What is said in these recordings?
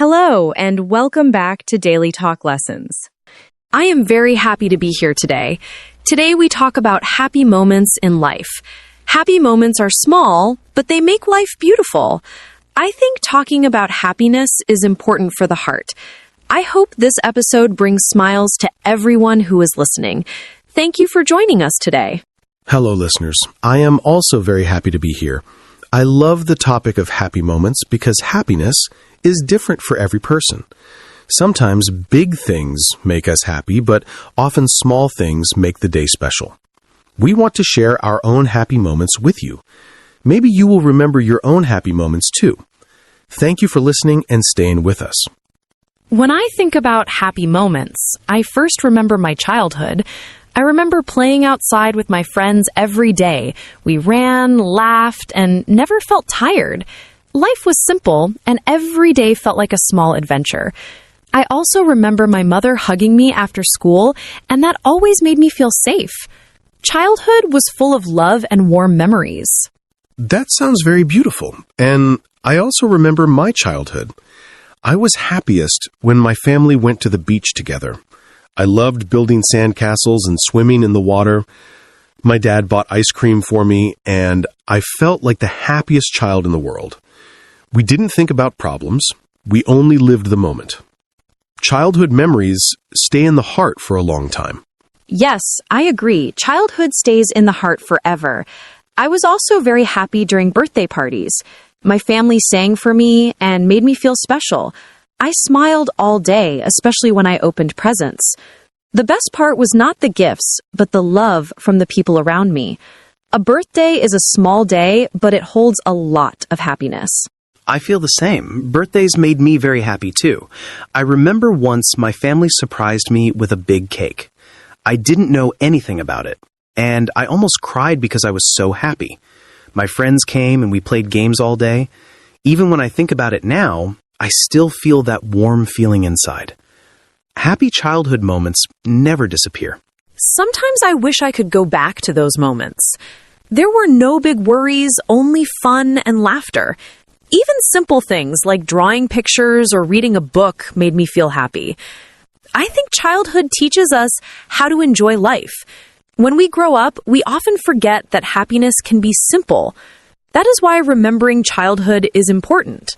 Hello, and welcome back to Daily Talk Lessons. I am very happy to be here today. Today we talk about happy moments in life. Happy moments are small, but they make life beautiful. I think talking about happiness is important for the heart. I hope this episode brings smiles to everyone who is listening. Thank you for joining us today. Hello, listeners. I am also very happy to be here. I love the topic of happy moments because happiness is different for every person. Sometimes big things make us happy, but often small things make the day special. We want to share our own happy moments with you. Maybe you will remember your own happy moments too. Thank you for listening and staying with us. When I think about happy moments, I first remember my childhood. I remember playing outside with my friends every day. We ran, laughed, and never felt tired. Life was simple, and every day felt like a small adventure. I also remember my mother hugging me after school, and that always made me feel safe. Childhood was full of love and warm memories. That sounds very beautiful, and I also remember my childhood. I was happiest when my family went to the beach together. I loved building sandcastles and swimming in the water. My dad bought ice cream for me, and I felt like the happiest child in the world. We didn't think about problems. We only lived the moment. Childhood memories stay in the heart for a long time. Yes, I agree. Childhood stays in the heart forever. I was also very happy during birthday parties. My family sang for me and made me feel special. I smiled all day, especially when I opened presents. The best part was not the gifts, but the love from the people around me. A birthday is a small day, but it holds a lot of happiness. I feel the same. Birthdays made me very happy too. I remember once my family surprised me with a big cake. I didn't know anything about it, and I almost cried because I was so happy. My friends came and we played games all day. Even when I think about it now, I still feel that warm feeling inside. Happy childhood moments never disappear. Sometimes I wish I could go back to those moments. There were no big worries, only fun and laughter. Even simple things like drawing pictures or reading a book made me feel happy. I think childhood teaches us how to enjoy life. When we grow up, we often forget that happiness can be simple. That is why remembering childhood is important.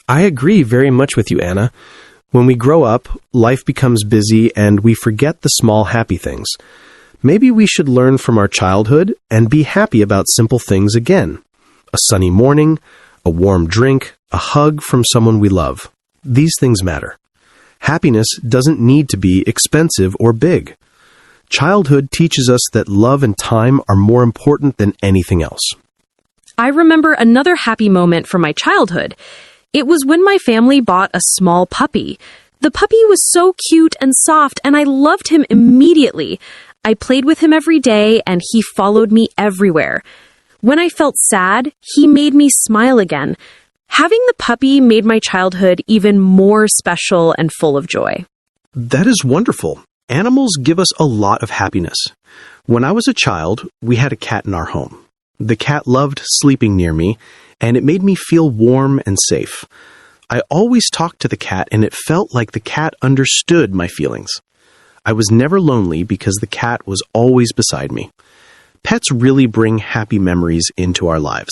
I agree very much with you, Anna. When we grow up, life becomes busy and we forget the small happy things. Maybe we should learn from our childhood and be happy about simple things again. A sunny morning, a warm drink, a hug from someone we love. These things matter. Happiness doesn't need to be expensive or big. Childhood teaches us that love and time are more important than anything else. I remember another happy moment from my childhood. It was when my family bought a small puppy. The puppy was so cute and soft, and I loved him immediately. I played with him every day, and he followed me everywhere. When I felt sad, he made me smile again. Having the puppy made my childhood even more special and full of joy. That is wonderful. Animals give us a lot of happiness. When I was a child, we had a cat in our home. The cat loved sleeping near me, and it made me feel warm and safe. I always talked to the cat, and it felt like the cat understood my feelings. I was never lonely because the cat was always beside me. Pets really bring happy memories into our lives.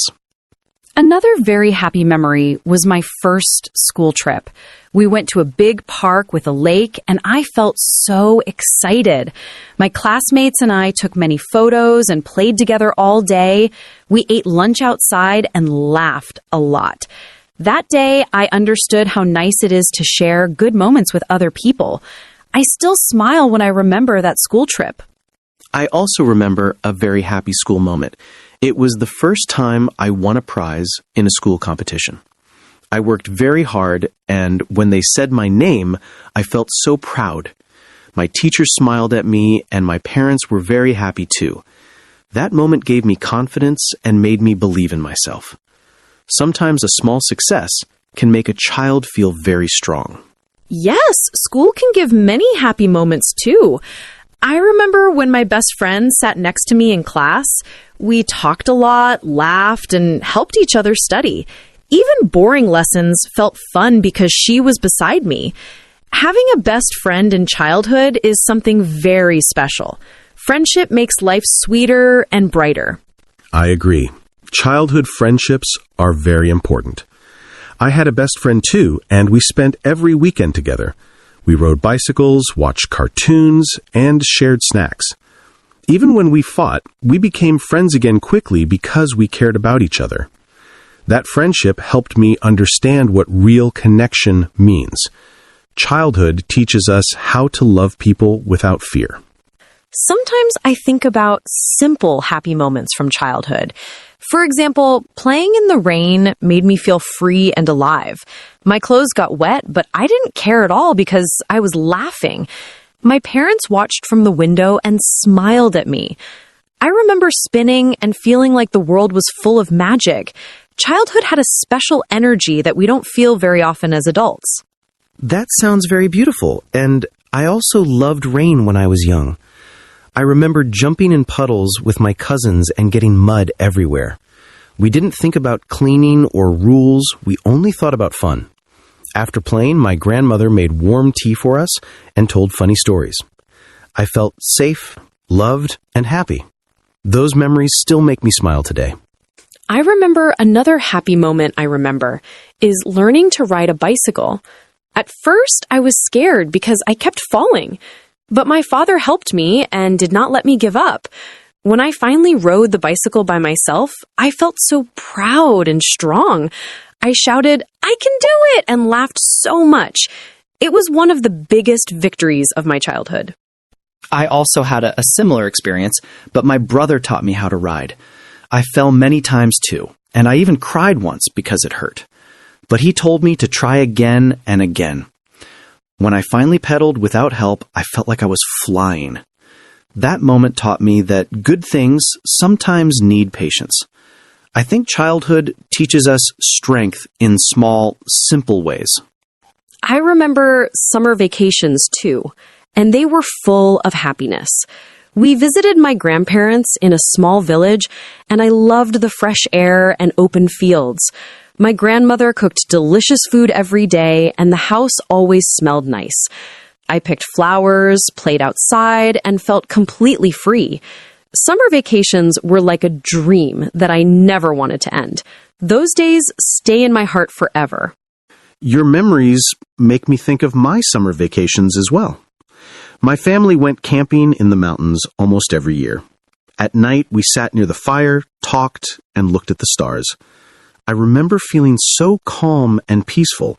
Another very happy memory was my first school trip. We went to a big park with a lake, and I felt so excited. My classmates and I took many photos and played together all day. We ate lunch outside and laughed a lot. That day, I understood how nice it is to share good moments with other people. I still smile when I remember that school trip. I also remember a very happy school moment. It was the first time I won a prize in a school competition. I worked very hard, and when they said my name, I felt so proud. My teacher smiled at me, and my parents were very happy too. That moment gave me confidence and made me believe in myself. Sometimes a small success can make a child feel very strong. Yes, school can give many happy moments too. I remember when my best friend sat next to me in class. We talked a lot, laughed, and helped each other study. Even boring lessons felt fun because she was beside me. Having a best friend in childhood is something very special. Friendship makes life sweeter and brighter. I agree. Childhood friendships are very important. I had a best friend too, and we spent every weekend together. We rode bicycles, watched cartoons, and shared snacks. Even when we fought, we became friends again quickly because we cared about each other. That friendship helped me understand what real connection means. Childhood teaches us how to love people without fear. Sometimes I think about simple happy moments from childhood. For example, playing in the rain made me feel free and alive. My clothes got wet, but I didn't care at all because I was laughing. My parents watched from the window and smiled at me. I remember spinning and feeling like the world was full of magic. Childhood had a special energy that we don't feel very often as adults. That sounds very beautiful, and I also loved rain when I was young. I remember jumping in puddles with my cousins and getting mud everywhere. We didn't think about cleaning or rules, we only thought about fun. After playing, my grandmother made warm tea for us and told funny stories. I felt safe, loved, and happy. Those memories still make me smile today. I remember another happy moment is learning to ride a bicycle. At first, I was scared because I kept falling. But my father helped me and did not let me give up. When I finally rode the bicycle by myself, I felt so proud and strong. I shouted, "I can do it!" and laughed so much. It was one of the biggest victories of my childhood. I also had a similar experience, but my brother taught me how to ride. I fell many times too, and I even cried once because it hurt. But he told me to try again and again. When I finally pedaled without help, I felt like I was flying. That moment taught me that good things sometimes need patience. I think childhood teaches us strength in small, simple ways. I remember summer vacations too, and they were full of happiness. We visited my grandparents in a small village, and I loved the fresh air and open fields. My grandmother cooked delicious food every day, and the house always smelled nice. I picked flowers, played outside, and felt completely free. Summer vacations were like a dream that I never wanted to end. Those days stay in my heart forever. Your memories make me think of my summer vacations as well. My family went camping in the mountains almost every year. At night, we sat near the fire, talked, and looked at the stars. I remember feeling so calm and peaceful,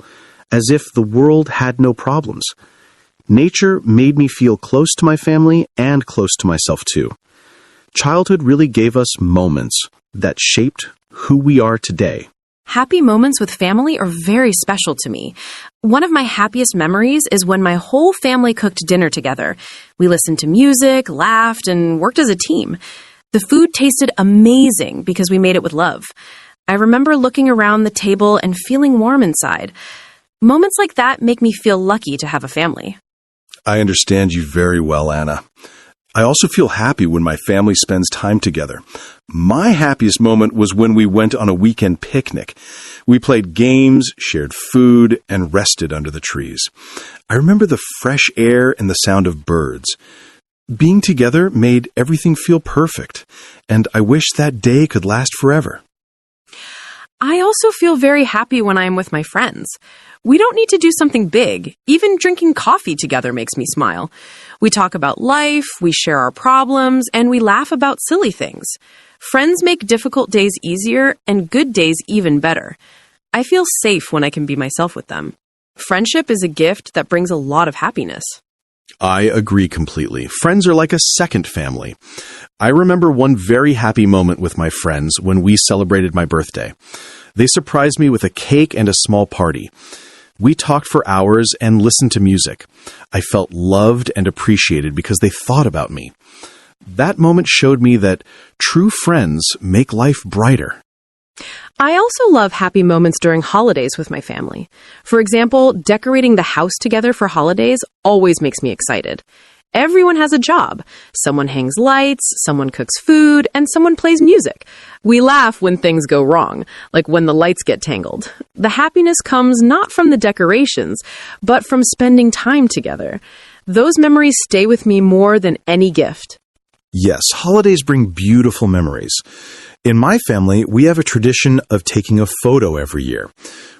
as if the world had no problems. Nature made me feel close to my family and close to myself too. Childhood really gave us moments that shaped who we are today. Happy moments with family are very special to me. One of my happiest memories is when my whole family cooked dinner together. We listened to music, laughed, and worked as a team. The food tasted amazing because we made it with love. I remember looking around the table and feeling warm inside. Moments like that make me feel lucky to have a family. I understand you very well, Anna. I also feel happy when my family spends time together. My happiest moment was when we went on a weekend picnic. We played games, shared food, and rested under the trees. I remember the fresh air and the sound of birds. Being together made everything feel perfect, and I wish that day could last forever. I also feel very happy when I am with my friends. We don't need to do something big. Even drinking coffee together makes me smile. We talk about life, we share our problems, and we laugh about silly things. Friends make difficult days easier and good days even better. I feel safe when I can be myself with them. Friendship is a gift that brings a lot of happiness. I agree completely. Friends are like a second family. I remember one very happy moment with my friends when we celebrated my birthday. They surprised me with a cake and a small party. We talked for hours and listened to music. I felt loved and appreciated because they thought about me. That moment showed me that true friends make life brighter. I also love happy moments during holidays with my family. For example, decorating the house together for holidays always makes me excited. Everyone has a job. Someone hangs lights, someone cooks food, and someone plays music. We laugh when things go wrong, like when the lights get tangled. The happiness comes not from the decorations, but from spending time together. Those memories stay with me more than any gift. Yes, holidays bring beautiful memories. In my family, we have a tradition of taking a photo every year.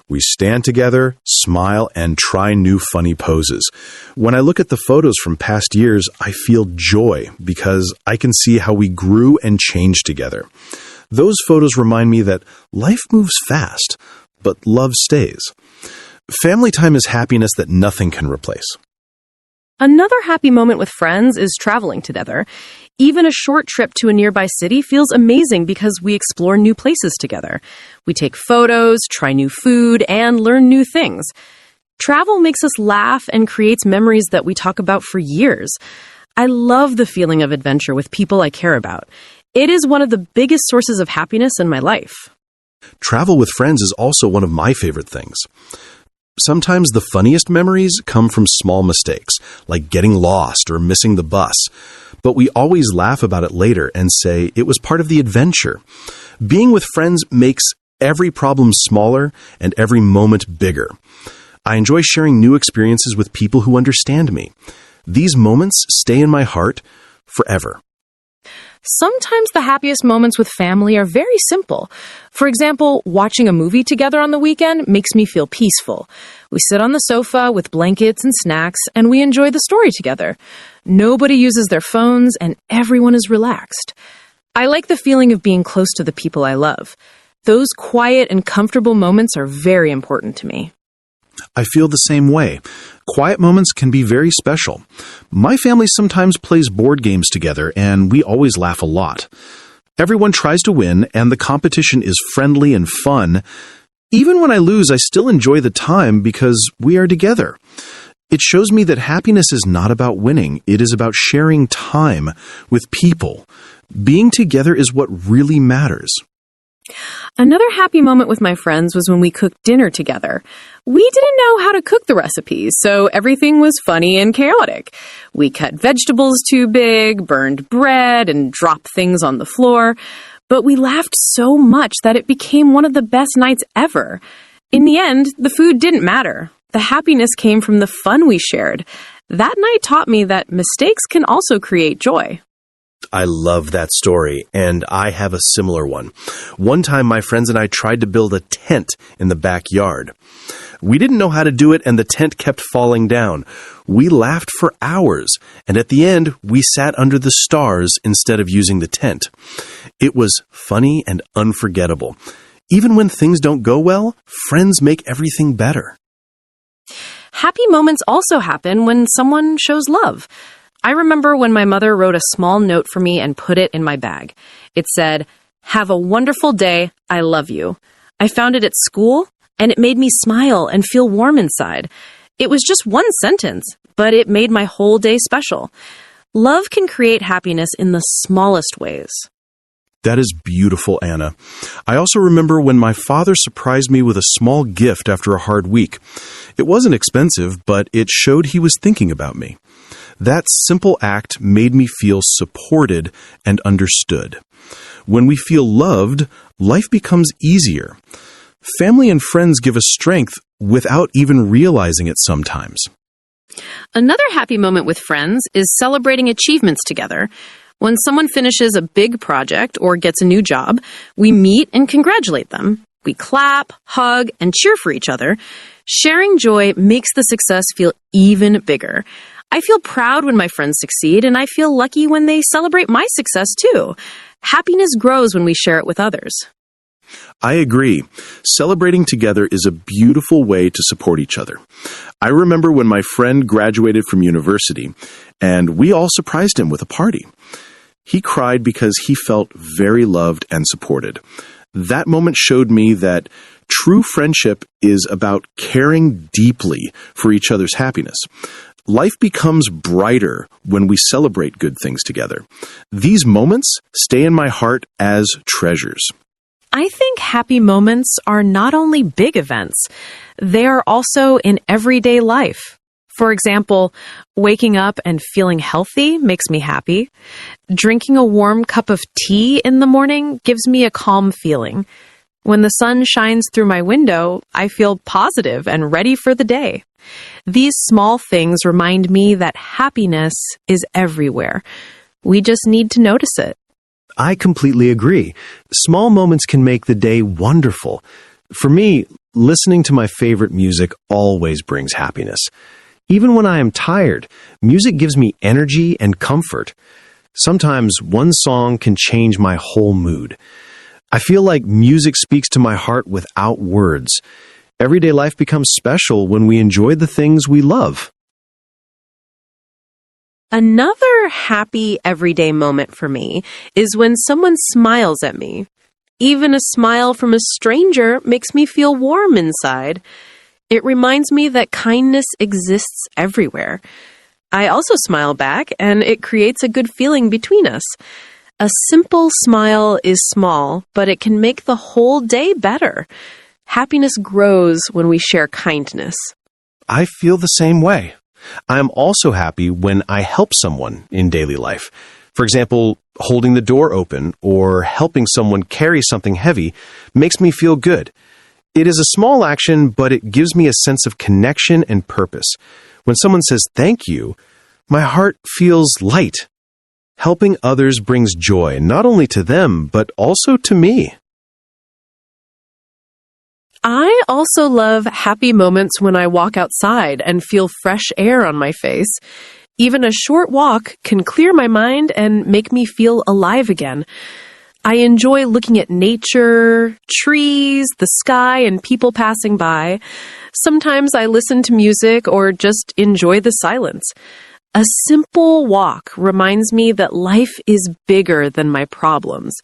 We stand together, smile, and try new funny poses. When I look at the photos from past years, I feel joy because I can see how we grew and changed together. Those photos remind me that life moves fast, but love stays. Family time is happiness that nothing can replace. Another happy moment with friends is traveling together. Even a short trip to a nearby city feels amazing because we explore new places together. We take photos, try new food, and learn new things. Travel makes us laugh and creates memories that we talk about for years. I love the feeling of adventure with people I care about. It is one of the biggest sources of happiness in my life. Travel with friends is also one of my favorite things. Sometimes the funniest memories come from small mistakes, like getting lost or missing the bus. But we always laugh about it later and say it was part of the adventure. Being with friends makes every problem smaller and every moment bigger. I enjoy sharing new experiences with people who understand me. These moments stay in my heart forever. Sometimes the happiest moments with family are very simple. For example, watching a movie together on the weekend makes me feel peaceful. We sit on the sofa with blankets and snacks, and we enjoy the story together. Nobody uses their phones, and everyone is relaxed. I like the feeling of being close to the people I love. Those quiet and comfortable moments are very important to me. I feel the same way. Quiet moments can be very special. My family sometimes plays board games together, and we always laugh a lot. Everyone tries to win, and the competition is friendly and fun. Even when I lose, I still enjoy the time because we are together. It shows me that happiness is not about winning. It is about sharing time with people. Being together is what really matters. Another happy moment with my friends was when we cooked dinner together. We didn't know how to cook the recipes, so everything was funny and chaotic. We cut vegetables too big, burned bread, and dropped things on the floor. But we laughed so much that it became one of the best nights ever. In the end, the food didn't matter. The happiness came from the fun we shared. That night taught me that mistakes can also create joy. I love that story, and I have a similar one. One time, my friends and I tried to build a tent in the backyard. We didn't know how to do it, and the tent kept falling down. We laughed for hours, and at the end, we sat under the stars instead of using the tent. It was funny and unforgettable. Even when things don't go well, friends make everything better. Happy moments also happen when someone shows love. I remember when my mother wrote a small note for me and put it in my bag. It said, "Have a wonderful day. I love you." I found it at school, and it made me smile and feel warm inside. It was just one sentence, but it made my whole day special. Love can create happiness in the smallest ways. That is beautiful, Anna. I also remember when my father surprised me with a small gift after a hard week. It wasn't expensive, but it showed he was thinking about me. That simple act made me feel supported and understood. When we feel loved, life becomes easier. Family and friends give us strength without even realizing it sometimes. Another happy moment with friends is celebrating achievements together. When someone finishes a big project or gets a new job, we meet and congratulate them. We clap, hug, and cheer for each other. Sharing joy makes the success feel even bigger. I feel proud when my friends succeed, and I feel lucky when they celebrate my success too. Happiness grows when we share it with others. I agree. Celebrating together is a beautiful way to support each other. I remember when my friend graduated from university, and we all surprised him with a party. He cried because he felt very loved and supported. That moment showed me that true friendship is about caring deeply for each other's happiness. Life becomes brighter when we celebrate good things together. These moments stay in my heart as treasures. I think happy moments are not only big events, they are also in everyday life. For example, waking up and feeling healthy makes me happy. Drinking a warm cup of tea in the morning gives me a calm feeling. When the sun shines through my window, I feel positive and ready for the day. These small things remind me that happiness is everywhere. We just need to notice it. I completely agree. Small moments can make the day wonderful. For me, listening to my favorite music always brings happiness. Even when I am tired, music gives me energy and comfort. Sometimes one song can change my whole mood. I feel like music speaks to my heart without words. Everyday life becomes special when we enjoy the things we love. Another happy everyday moment for me is when someone smiles at me. Even a smile from a stranger makes me feel warm inside. It reminds me that kindness exists everywhere. I also smile back, and it creates a good feeling between us. A simple smile is small, but it can make the whole day better. Happiness grows when we share kindness. I feel the same way. I am also happy when I help someone in daily life. For example, holding the door open or helping someone carry something heavy makes me feel good. It is a small action, but it gives me a sense of connection and purpose. When someone says thank you, my heart feels light. Helping others brings joy, not only to them, but also to me. I also love happy moments when I walk outside and feel fresh air on my face. Even a short walk can clear my mind and make me feel alive again. I enjoy looking at nature, trees, the sky, and people passing by. Sometimes I listen to music or just enjoy the silence. A simple walk reminds me that life is bigger than my problems.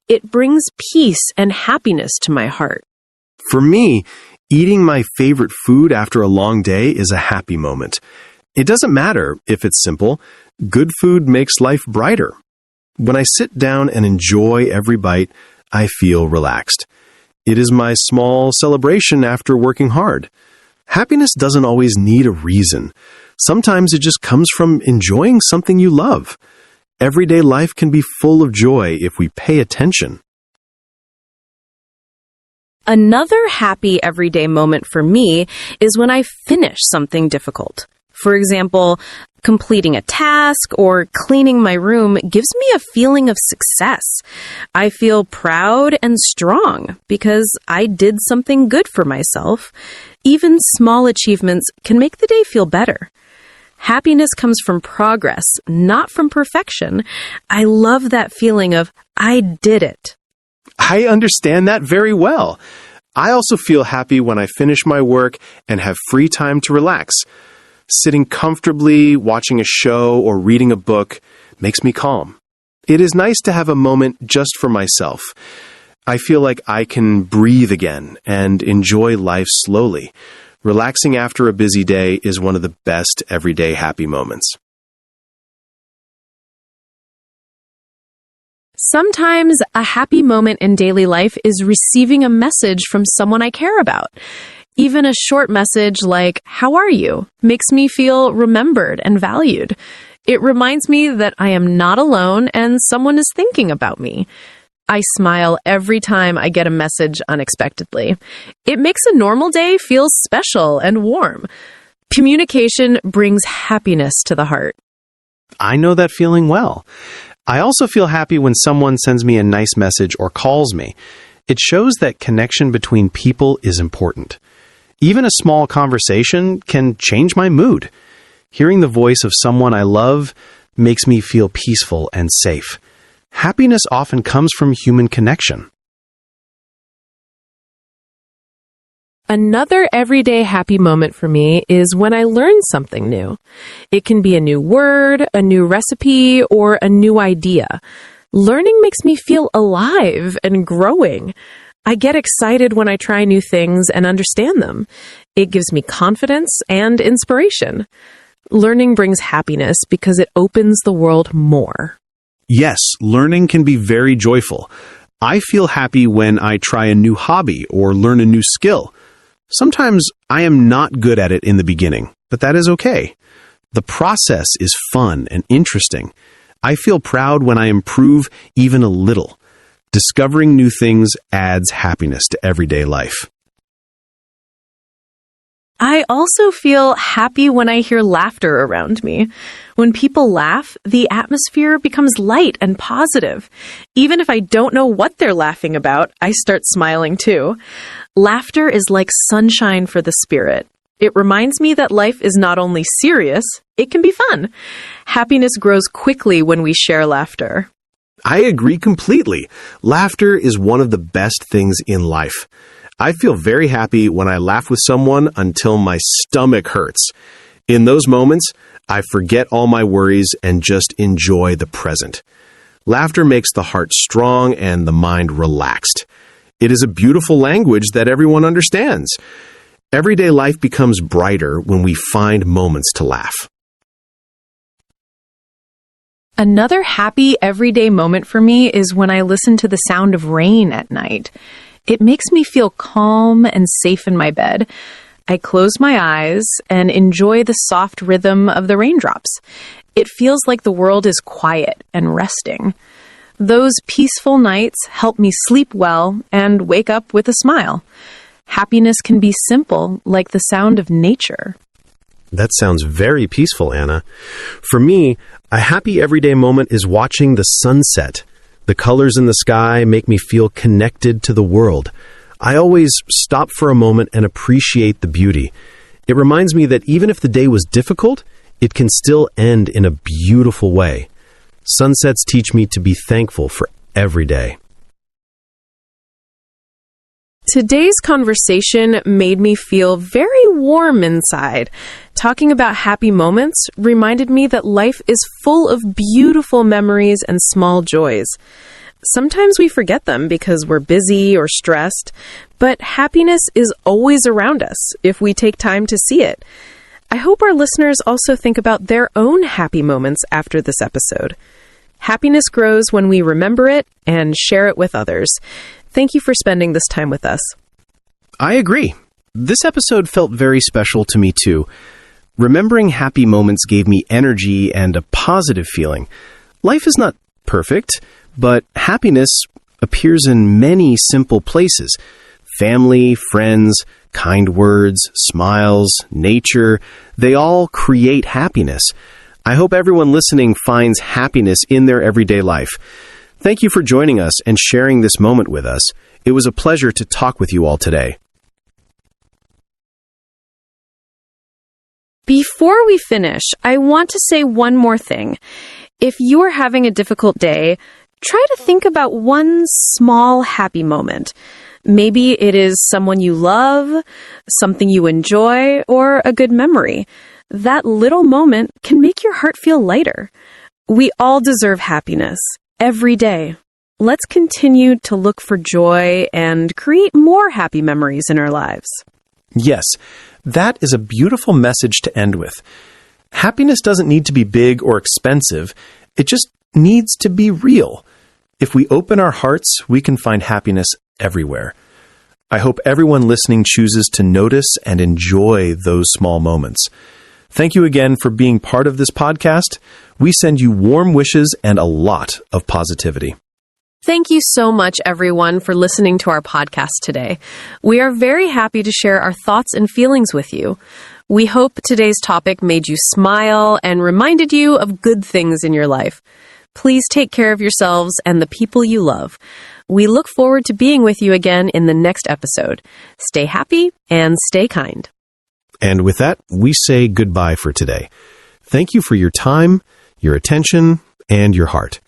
It brings peace and happiness to my heart. For me, eating my favorite food after a long day is a happy moment. It doesn't matter if it's simple. Good food makes life brighter. When I sit down and enjoy every bite, I feel relaxed. It is my small celebration after working hard. Happiness doesn't always need a reason. Sometimes it just comes from enjoying something you love. Everyday life can be full of joy if we pay attention. Another happy everyday moment for me is when I finish something difficult. For example, completing a task or cleaning my room gives me a feeling of success. I feel proud and strong because I did something good for myself. Even small achievements can make the day feel better. Happiness comes from progress, not from perfection. I love that feeling of, I did it. I understand that very well. I also feel happy when I finish my work and have free time to relax. Sitting comfortably, watching a show, or reading a book makes me calm. It is nice to have a moment just for myself. I feel like I can breathe again and enjoy life slowly. Relaxing after a busy day is one of the best everyday happy moments. Sometimes a happy moment in daily life is receiving a message from someone I care about. Even a short message like, "How are you?" makes me feel remembered and valued. It reminds me that I am not alone and someone is thinking about me. I smile every time I get a message unexpectedly. It makes a normal day feel special and warm. Communication brings happiness to the heart. I know that feeling well. I also feel happy when someone sends me a nice message or calls me. It shows that connection between people is important. Even a small conversation can change my mood. Hearing the voice of someone I love makes me feel peaceful and safe. Happiness often comes from human connection. Another everyday happy moment for me is when I learn something new. It can be a new word, a new recipe, or a new idea. Learning makes me feel alive and growing. I get excited when I try new things and understand them. It gives me confidence and inspiration. Learning brings happiness because it opens the world more. Yes, learning can be very joyful. I feel happy when I try a new hobby or learn a new skill. Sometimes I am not good at it in the beginning, but that is okay. The process is fun and interesting. I feel proud when I improve even a little. Discovering new things adds happiness to everyday life. I also feel happy when I hear laughter around me. When people laugh, the atmosphere becomes light and positive. Even if I don't know what they're laughing about, I start smiling too. Laughter is like sunshine for the spirit. It reminds me that life is not only serious, it can be fun. Happiness grows quickly when we share laughter. I agree completely. Laughter is one of the best things in life. I feel very happy when I laugh with someone until my stomach hurts. In those moments, I forget all my worries and just enjoy the present. Laughter makes the heart strong and the mind relaxed. It is a beautiful language that everyone understands. Everyday life becomes brighter when we find moments to laugh. Another happy everyday moment for me is when I listen to the sound of rain at night. It makes me feel calm and safe in my bed. I close my eyes and enjoy the soft rhythm of the raindrops. It feels like the world is quiet and resting. Those peaceful nights help me sleep well and wake up with a smile. Happiness can be simple, like the sound of nature. That sounds very peaceful, Anna. For me, a happy everyday moment is watching the sunset. The colors in the sky make me feel connected to the world. I always stop for a moment and appreciate the beauty. It reminds me that even if the day was difficult, it can still end in a beautiful way. Sunsets teach me to be thankful for every day. Today's conversation made me feel very warm inside. Talking about happy moments reminded me that life is full of beautiful memories and small joys. Sometimes we forget them because we're busy or stressed, but happiness is always around us if we take time to see it. I hope our listeners also think about their own happy moments after this episode. Happiness grows when we remember it and share it with others. Thank you for spending this time with us. I agree. This episode felt very special to me too. Remembering happy moments gave me energy and a positive feeling. Life is not perfect, but happiness appears in many simple places. Family, friends, kind words, smiles, nature, they all create happiness. I hope everyone listening finds happiness in their everyday life. Thank you for joining us and sharing this moment with us. It was a pleasure to talk with you all today. Before we finish, I want to say one more thing. If you are having a difficult day, try to think about one small happy moment. Maybe it is someone you love, something you enjoy, or a good memory. That little moment can make your heart feel lighter. We all deserve happiness. Every day. Let's continue to look for joy and create more happy memories in our lives. Yes, that is a beautiful message to end with. Happiness doesn't need to be big or expensive. It just needs to be real. If we open our hearts, we can find happiness everywhere. I hope everyone listening chooses to notice and enjoy those small moments. Thank you again for being part of this podcast. We send you warm wishes and a lot of positivity. Thank you so much, everyone, for listening to our podcast today. We are very happy to share our thoughts and feelings with you. We hope today's topic made you smile and reminded you of good things in your life. Please take care of yourselves and the people you love. We look forward to being with you again in the next episode. Stay happy and stay kind. And with that, we say goodbye for today. Thank you for your time, your attention, and your heart.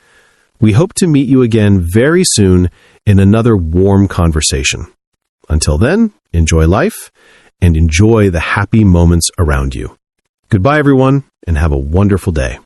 We hope to meet you again very soon in another warm conversation. Until then, enjoy life and enjoy the happy moments around you. Goodbye, everyone, and have a wonderful day.